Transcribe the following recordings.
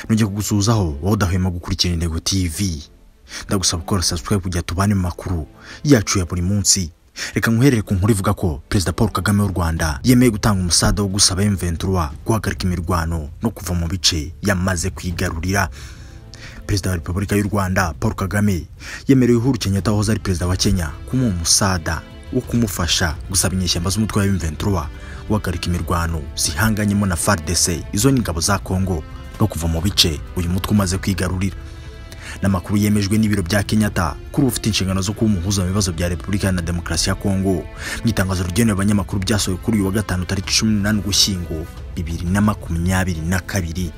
nujye kugusuhuzaho wowe udahwema gukurikira Intego TV. Ndagusaba gukora subscribe kugira tubane mu makuru yacu ya buri munsi. Reka nkuherere ku nkuru ivuga ko Perezida Paul Kagame w'u Rwanda yemeye gutanga umusada wo gusaba M23 guhagarika imirwano no kuva mu bice yamaze kwigarurira. Perezida wa Repubulika y'u Rwanda Paul Kagame yemereye Uhuru Kenyatta wahoze ari perezida wa Kenya kumuha umusada wo kumufasha gusaba inyeshyamba z'umutwe wa M23 guhagarika imirwano zihanganyemo na FARDC, izo ni ingabo za Kongo, no kuva mu bice uyu mutwe umaze kwigarurira. N'amakuru yemejwe n'ibiro bya Kenyatta kuri ufite inshingano zo kuba umuhuza mu bibazo bya Repubulika na Demokarasi ya Kongo. Mu itangazo rigenewe abanyamakuru byasohoye kuri uyu wa gatanu tariki 18 Ugushyingo 2022,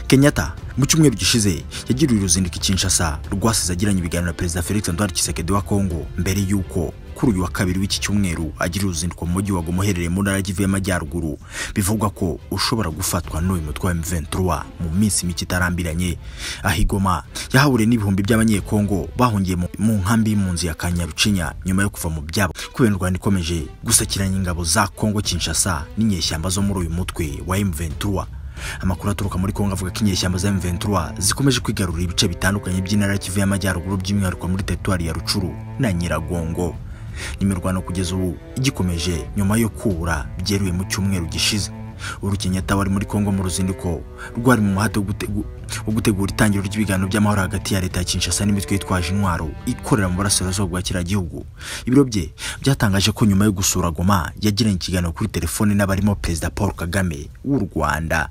Kenyatta mu cyumweru gishize yagiriye uruzinduko i Kinshasa rwasize agiranye ibiganiro na Perezida Felix Antoine Tshisekedi wa Kongo mbere y'uko kuri uyu wa kabiri w'iki cyumweru agira uruzinduko mu mujyi wa Goma uherereye mu ntara y'Kivu y'Amajyaruguru. Bivugwa ko ushobora gufatwa n'uyu mutwe wa M23 mu minsi mike itarambiranye. Aho Goma yahahuriye n'ibihumbi by'abanyekongo bahungiye mu nkambi y'impunzi ya Kanyarucinya nyuma yo kuva mu byabo kubera Rwanda ikomeje gusakiranya ingabo za Kongo Kinshasa n'inyeshyamba zo muri uyu mutwe wa M23. Amakuru aturuka muri Kongo avuga ko inyeshyamba za M23 zikomeje kwigarurira ibice bitandukanye by'intara y'Kivu y'Amajyaruguru by'umwihariko muri teritwari ya Rucuru na Nyiragongo. N'imirwano kugeza ubu igikomeje nyuma yo kubura byeruye mu cyumweru gishize. Uhuru Kenyatta wari muri Kongo mu ruzinduko rwari mu muhate wo gutegura itangiro ry'ibiganiro by'amahoro hagati ya leta ya Kinshasa n'imitwe yitwaje intwaro ikorera mu burasirazuba bwa kiriya gihugu. Ibiro bye byatangaje ko nyuma yo gusura Goma yagiranye ikiganiro kuri telefone n'abarimo Perezida Paul Kagame w'u Rwanda.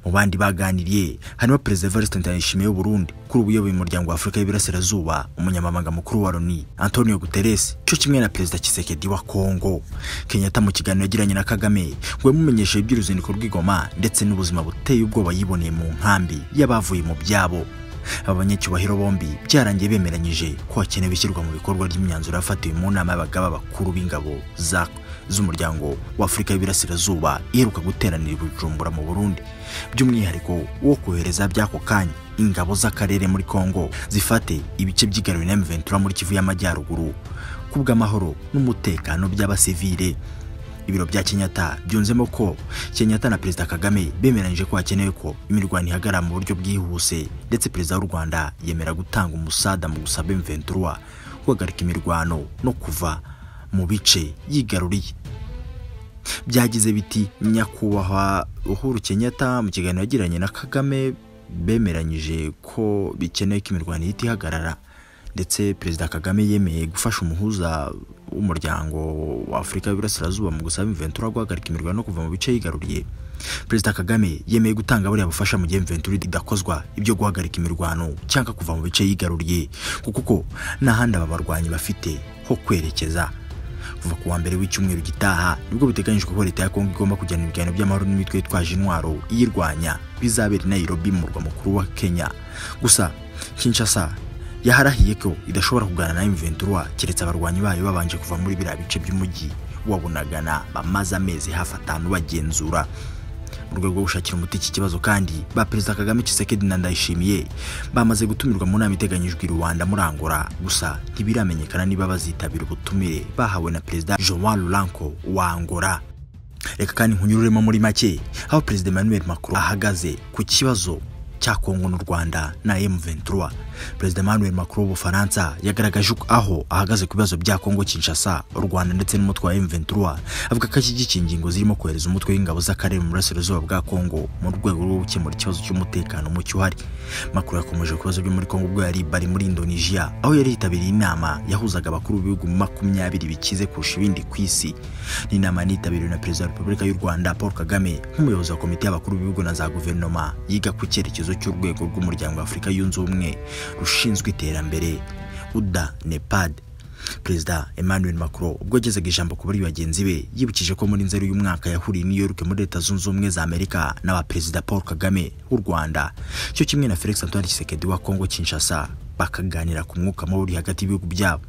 Mu bandi baganiriye harimo Perezida Evariste Ndayishimiye w'u Burundi, kuri ubuyoboye umuryango wa Afurika y'Iburasirazuba, umunyamabanga mukuru wa Loni Antonio Guterres, cyo kimwe na Perezida Tshisekedi wa Kongo. Kenyatta mu kiganiro yagiranye na Kagame ngo yamumenyeshe iby'uruzinduko rw'Igoma ndetse n'ubuzima buteye ubwoba yiboneye mu nkambi y'abavuye mu byabo. Abanyacyubahiro bombi byarangiye bemeranyije ko hakenewe ishyirwa mu bikorwa ry'imyanzuro yafatiwe mu nama y'abagaba bakuru b'ingabo z'umuryango wa Afurika y'Iburasirazuba iheruka guteranira i Bujumbura mu Burundi, by'umwihariko wo kohereza by'ako kanya ingabo z'akarere muri Kongo zifate ibice by'igaruriwe na M23 muri Kivu y'Amajyaruguru kubw'amahoro n'umutekano by'abasivile. Ibiro bya Kenyatta byunzemo ko Kenyatta na Perezida Kagame bemeranyije ko hakenewe ko imirwano ihagarara mu buryo bwihuse, ndetse Perezida w'u Rwanda yemera gutanga umusada mu gusaba M23 guhagarika imirwano no kuva mu bice yigaruriye. Byagize biti nyakubahwa Uhuru Kenyatta mu kiganiro yagiranye na Kagame bemeranyije ko bikenewe ko imirwano itihagarara, ndetse Perezida Kagame yemeye gufasha umuhuza w'umuryango wa Afurika y'Iburasirazuba mu gusaba M23 guhagarika imirwano no kuva mu bice yigaruriye. Perezida Kagame yemeye gutanga buriya bufasha mu gihe M23 idakozwa ibyo guhagarika imirwano cyangwa kuva mu bice yigaruriye, kuko n'ahandi aba barwanyi bafite ho kwerekeza. Kuva ku wa mbere w'icyumweru gitaha nibwo biteganyijwe ko leta ya Kongo igomba kujyana ibiganiro by'amahoro n'imitwe yitwaje intwaro iyirwanya bizabera i Nairobi mu murwa mukuru wa Kenya. Gusa Kinshasa yaharahiye ko idashobora kuganira na M23 keretse abarwanyi bayo babanje kuva muri biriya bice by'umujyi wa Bunagana bamaze amezi hafi 5 bagenzura. Mu rwego rwo gushakira umuti iki kibazo kandi ba Perezida Kagame, Tshisekedi na Ndayishimiye bamaze gutumirwa mu nama iteganyijwe i Rwanda muri Angola, gusa ntibiramenyekana niba bazitabira ubutumire bahawe na Perezida João Lourenço wa Angola. Reka kandi nkunyururemo muri make aho Perezida Emmanuel Macron ahagaze ku kibazo cya Kongo n'u Rwanda na M23. Perezida Emmanuel Macron w'Ubufaransa yagaragaje aho ahagaze ku bibazo bya Kongo Kinshasa, u Rwanda ndetse n'umutwe wa M23, avuga ko ashyigikiye ingingo zirimo kohereza umutwe w'ingabo z'akarere mu burasirazuba bwa Kongo mu rwego rwo gukemura ikibazo cy'umutekano muke uhari. Macron yakomeje ku bibazo byo muri Kongo ubwo yari bari muri Indonesia, aho yari yitabiriye inama yahuzaga abakuru b'ibihugu 20 bikize kurusha ibindi ku isi. Ni inama yitabiriwe na Perezida wa Repubulika y'u Rwanda Paul Kagame nk'umuyobozi wa komite y'abakuru b'ibihugu na za guverinoma yiga ku cyerekezo cy'urwego rw'umuryango wa Afurika yunze ubumwe rushinzwe iterambere UDA NEPAD. Perezida Emmanuel Macron ubwo yagezaga ijambo ku bari bagenzi be yibukije ko muri Nzeri uyu mwaka yahuriye New York muri Leta Zunze Ubumwe za Amerika n'aba Perezida Paul Kagame w'u Rwanda cyo kimwe na Felix Antoine Tshisekedi wa Kongo Kinshasa bakaganira ku mwuka mubi hagati y'ibihugu byabo.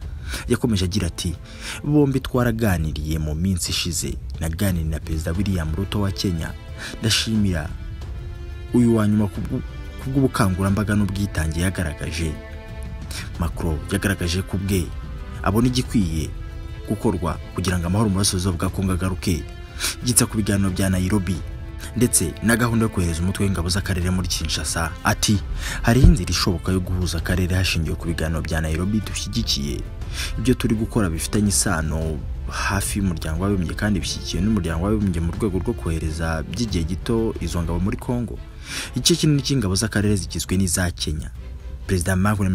Yakomeje agira ati, bombi twaraganiriye mu minsi ishize, naganiriye na Perezida William Ruto wa Kenya, ndashimira uyu wa nyuma kubw'ubukangurambaga n'ubwitange yagaragaje. Macron yagaragaje ko bwe abona igikwiye gukorwa kugira ngo amahoro mu burasirazuba bwa Kongo agaruke. Gitsa ku biganiro bya Nairobi ndetse na gahunda yo kohereza umutwe w'ingabo z'akarere muri Kinshasa. Ati hari inzira ishoboka yo guhuza akarere hashingiwe ku biganiro bya Nairobi dushyigikiye. Ibyo turi gukora bifitanye isano hafi y'umuryango w'abibumbye kandi bishyigikiwe n'umuryango w'abibumbye mu rwego rwo kohereza by'igihe gito izo ngabo muri Kongo. Igice kinini cy'ingabo z'akarere zigizwe n'iza Kenya. Perezida Macron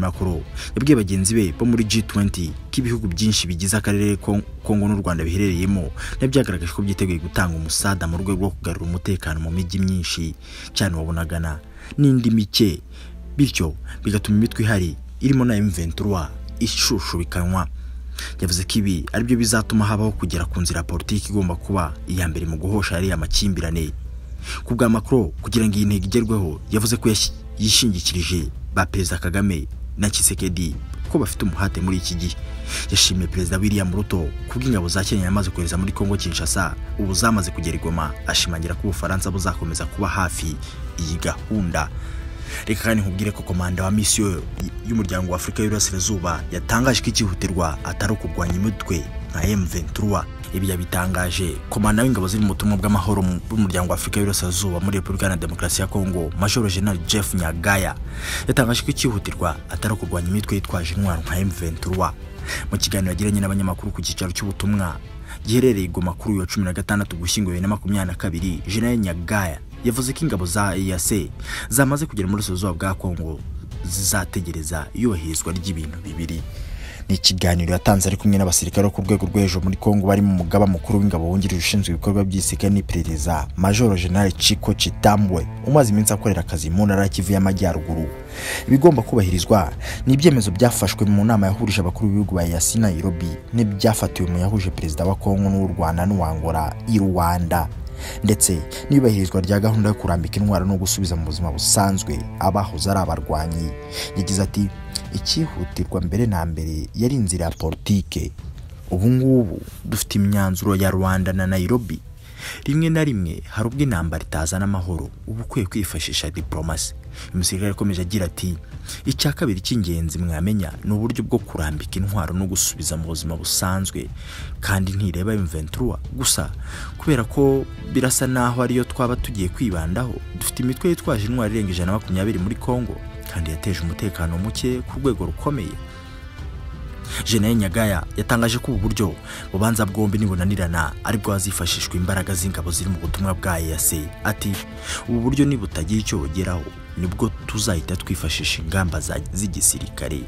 yabwiye bagenzi be bo muri G20 k'ibihugu byinshi bigize akarere Kongo n'u Rwanda biherereyemo n'ibyagaragaje ko byiteguye gutanga umusada mu rwego rwo kugarura umutekano mu mijyi myinshi cyane wabonagana n'indi mike, bityo bigatuma imitwe ihari irimo na M23 ishushubikanwa. Yavuze ko ibi aribyo bizatuma habaho kugera ku nzira politiki igomba kuba iya mbere mu guhosha ari amakimbirane. Ku bwa Macron kugira ngo iyi ntego igerweho, yavuze ko yishingikirije ba Perezida Kagame na Tshisekedi ko bafite umuhate muri iki gihe. Yashimiye Perezida William Ruto kubw'ingabo za Kenya yamaze kohereza muri Kongo Kinshasa ubu zamaze kugera i Goma, ashimangira ko Ubufaransa buzakomeza kuba hafi iyi gahunda. Reka kandi nkubwire ko komanda wa misiyo y'umuryango wa Afurika y'Iburasirazuba yatangaje ko ikihutirwa atari ukurwanya imitwe nka M23. Ibi yabitangaje komanda w'ingabo ziri mu butumwa bw'amahoro bw'umuryango wa Afurika y'Iburasirazuba muri Repubulika ya Demokarasi ya Kongo, Major General Jeff Nyagaya, yatangaje ko ikihutirwa atari ukurwanya imitwe yitwaje intwaro nka M23. Mu kiganiro yagiranye n'abanyamakuru ku cyicaro cy'ubutumwa giherereye Goma kuri uyu wa 16 Ugushyingo 2022, General Nyagaya yavuze ko ingabo za EAC zamaze kugera muri Burasirazuba bwa Kongo zizategereza iyubahirizwa ry'ibintu bibiri. Ni ikiganiro yatanze ari kumwe n'abasirikare ku rwego rw'ejo muri Kongo bari mu mugaba mukuru w'ingabo wungirije ushinzwe ibikorwa by'isika n'iperereza Major General Chiko Chitambwe umaze iminsi akorera akazi mu ntara Kivu y'Amajyaruguru. Ibigomba kubahirizwa ni ibyemezo byafashwe mu nama yahurije abakuru b'ibihugu ba EAC Nairobi n'ibyafatiwe mu yahuje Perezida wa Kongo n'u Rwanda n'u Angola i Rwanda, ndetse n'iyubahirizwa rya gahunda yo kurambika intwaro no gusubiza mu buzima busanzwe abahoze ari abarwanyi. Yagize ati ikihutirwa mbere na mbere yari inzira ya politike. Ubu ngubu dufite imyanzuro ya Rwanda na Nairobi. Rimwe na rimwe hari ubwo intambara itazana amahoro, ubu ukwiye kwifashisha diplomasi. Umusirikare akomeje agira ati icya kabiri cy'ingenzi mwamenya ni uburyo bwo kurambika intwaro no gusubiza mu buzima busanzwe, kandi ntireba M23 gusa kubera ko birasa naho ariyo twaba tugiye kwibandaho. Dufite imitwe yitwaje intwaro irenga 120 muri Kongo kandi yateje umutekano muke ku rwego rukomeye. General Nyagaya yatangaje ko ubu buryo bubanza bwombi nibunanirana aribwo hazifashishwa imbaraga z'ingabo ziri mu butumwa bwa EAC. Ati ubu buryo nibutagira icyo bugeraho nibwo tuzahita twifashisha ingamba z'igisirikare.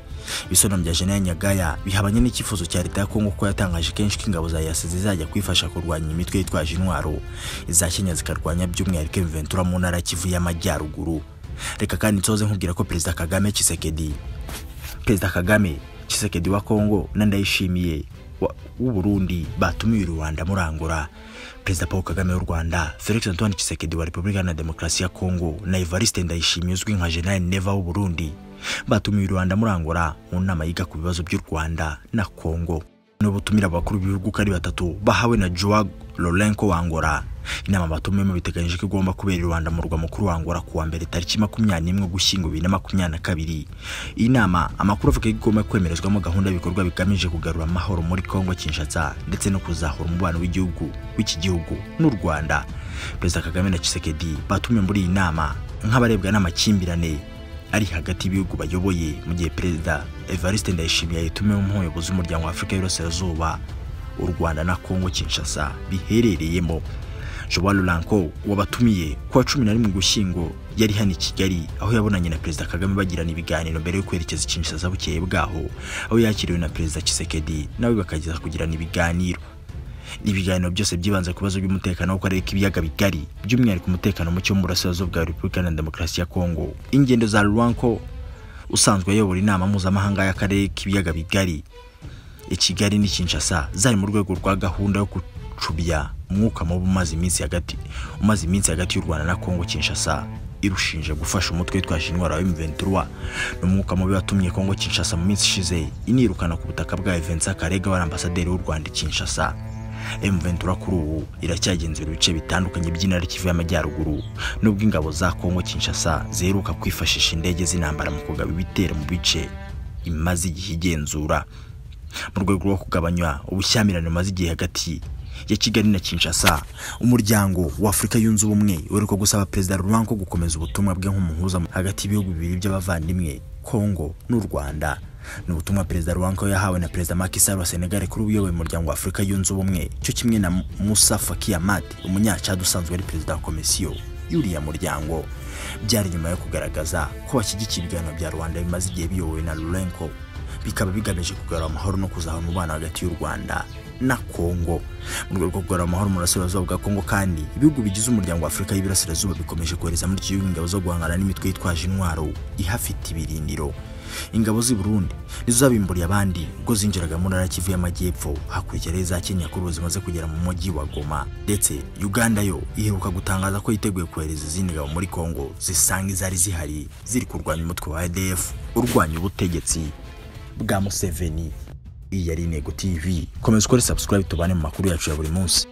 Ibisobanuro bya General Nyagaya bihabanye n'ikifuzo cya leta ya Kongo ko yatangaje kenshi ko ingabo za EAC zizajya kwifasha kurwanya imitwe yitwaje intwaro iza Kenya zikarwanya by'umwihariko M23 mu ntara Kivu y'Amajyaruguru. Reka kandi nsoze nkubwira ko Perezida Tshisekedi wa Kongo na Ndayishimiye w'u Burundi batumiwe Rwanda muri Angola. Perezida Paul Kagame w'u Rwanda, Felix Antoine Tshisekedi wa Repubulika ya Demokarasi ya Kongo na Evariste Ndayishimiye uzwi nka General Neva w'u Burundi batumiwe Rwanda muri Angola mu nama yiga ku bibazo by'u Rwanda na Kongo. N'ubutumira abakuru b'ibihugu kari batatu bahawe na Joao Lourenço wa Angola. Inama batumiyemo biteganyije ko igomba kubera Rwanda mu rwa mukuru wa Angola kuwa mbere tariki 21 Ugushyingo 2022. Iyi nama amakuru avuga ko igomba kwemerezwamo gahunda y'ibikorwa bigamije kugarura amahoro muri Kongo Kinshasa ndetse no kuzahura umubano w'iki gihugu n'u Rwanda. Perezida Kagame na Tshisekedi batumiye muri iyi nama nk'abarebwa n'amakimbirane ari hagati y'ibihugu bayoboye, mu gihe Perezida Evariste Ndayishimiye yatumiwe nk'umuyobozi w'umuryango wa Afurika y'Iburasirazuba u Rwanda na Kongo Kinshasa biherereyemo. Joao Lourenço wabatumiye kuwa 11 Ugushyingo yari hano i Kigali aho yabonanye na Perezida Kagame bagirana ibiganiro mbere yo kwerekeza Kinshasa bukeye bwaho, aho yakiriwe na Perezida Tshisekedi nawe bakageza kugirana ibiganiro. Ibiganiro byose byibanze ku bibazo by'umutekano wo karere k'ibiyaga bigari, by'umwihariko umutekano muke mu Burasirazuba bwa Repubulika ya Demokarasi ya Kongo. Ingendo za Lourenço usanzwe ayobora inama mpuzamahanga y'akarere k'ibiyaga bigari i Kigali ni Kinshasa zari mu rwego rwa gahunda yo gucubya umwuka mubi umaze iminsi hagati y'u Rwanda na Kongo. Kinshasa irushinje gufasha umutwe witwaje intwaro wa M23 n'umwuka mubi watumye Kongo Kinshasa mu minsi ishize inirukana ku butaka bwa Vincent Karega wa ambasaderi w'u Rwanda i Kinshasa. M23 kuri ubu iracyagenzura ibice bitandukanye by'intara Kivu y'Amajyaruguru n'ubwo ingabo za Kongo Kinshasa ziheruka kwifashisha indege z'intambara mu kugaba ibitero mu bice imaze igihe igenzura mu rwego rwo kugabanya ubushyamirane maze igihe hagati ya Kigali na Kinshasa. Umuryango wa Afrika yunze ubumwe uriko gusaba Perezida Laurent gukomeza ubutumwa bwe nk'umuhuza hagati y'ibihugu bibiri by'abavandimwe Kongo n'u Rwanda. Ni ubutumwa Perezida Laurent yahawe na Perezida Macky Sall wa Senegal kuri uyoboye umuryango wa Afrika yunze ubumwe, cyo kimwe na Moussa Faki Mahamat, umunyacad usanzwe ari perezida wa komisiyo y'uriya muryango. Byari nyuma yo kugaragaza ko bashyigikiye ibiganiro bya Rwanda bimaze igihe biyobowe na Laurent, bikaba bigamije kugarura amahoro no kuzahura umubano hagati y'u Rwanda na Kongo. Mu rwego rwo kugarura amahoro mu burasirazuba bwa Kongo kandi, ibihugu bigize umuryango wa Afrika y'Iburasirazuba bikomeje kohereza muri iki gihugu ingabo zo guhangana n'imitwe yitwaje intwaro ihafite ibirindiro. Ingabo z'i Burundi nizo zabimburiye abandi ubwo zinjiraga mu ntara ya Kivu y'Amajyepfo, hakurikiraho za Kenya kuri ubu zimaze kugera mu mujyi wa Goma, ndetse Uganda yo iheruka gutangaza ko yiteguye kohereza izindi ngabo muri Kongo zisanga izari zihari ziri kurwanya umutwe wa ADF urwanya ubutegetsi bwa Museveni. Iyi yari Intego TV. Komeza ukore subscribe tubane mu makuru yacu ya buri munsi.